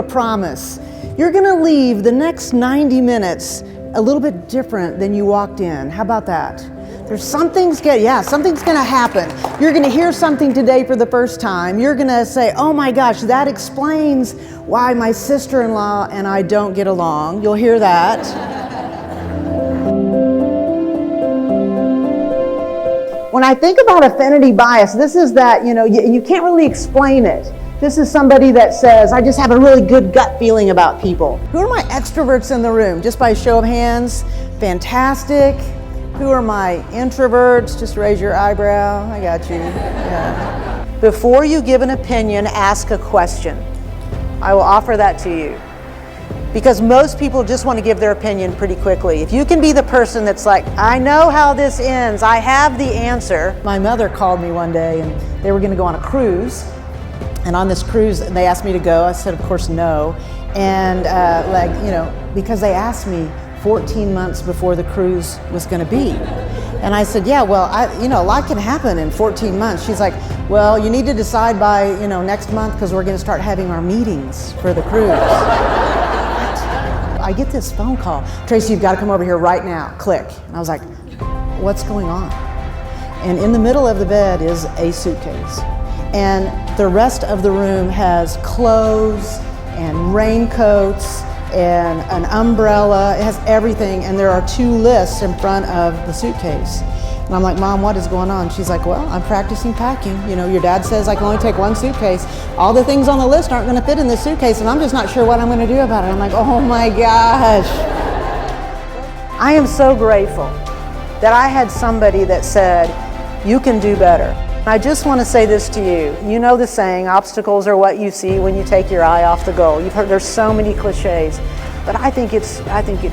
a promise. You're gonna leave the next 90 minutes a little bit different than you walked in. How about that? Something's gonna happen. You're gonna hear something today for the first time. You're gonna say, oh my gosh, that explains why my sister-in-law and I don't get along. You'll hear that. When I think about affinity bias, this is that, you can't really explain it. This is somebody that says, I just have a really good gut feeling about people. Who are my extroverts in the room? Just by show of hands, fantastic. Who are my introverts? Just raise your eyebrow. I got you. Yeah. Before you give an opinion, ask a question. I will offer that to you. Because most people just want to give their opinion pretty quickly. If you can be the person that's like, I know how this ends, I have the answer. My mother called me one day and they were going to go on a cruise. And on this cruise, they asked me to go. I said, of course, no. And because they asked me 14 months before the cruise was going to be. And I said, yeah, well, a lot can happen in 14 months. She's like, well, you need to decide by, next month because we're going to start having our meetings for the cruise. I get this phone call. Tracy, you've got to come over here right now. Click. And I was like, what's going on? And in the middle of the bed is a suitcase. And the rest of the room has clothes and raincoats and an umbrella. It has everything, and there are 2 lists in front of the suitcase. And I'm like, Mom, what is going on? She's like, well, I'm practicing packing. Your dad says I can only take 1 suitcase. All the things on the list aren't going to fit in this suitcase, and I'm just not sure what I'm going to do about it. I'm like, oh my gosh. I am so grateful that I had somebody that said, you can do better. I just want to say this to you. You know the saying, obstacles are what you see when you take your eye off the goal. You've heard there's so many cliches, but I think it's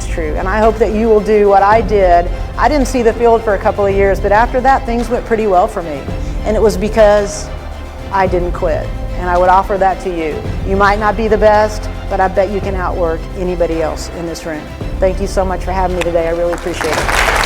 true. And I hope that you will do what I did. I didn't see the field for a couple of years, but after that, things went pretty well for me. And it was because I didn't quit. And I would offer that to you. You might not be the best, but I bet you can outwork anybody else in this room. Thank you so much for having me today. I really appreciate it.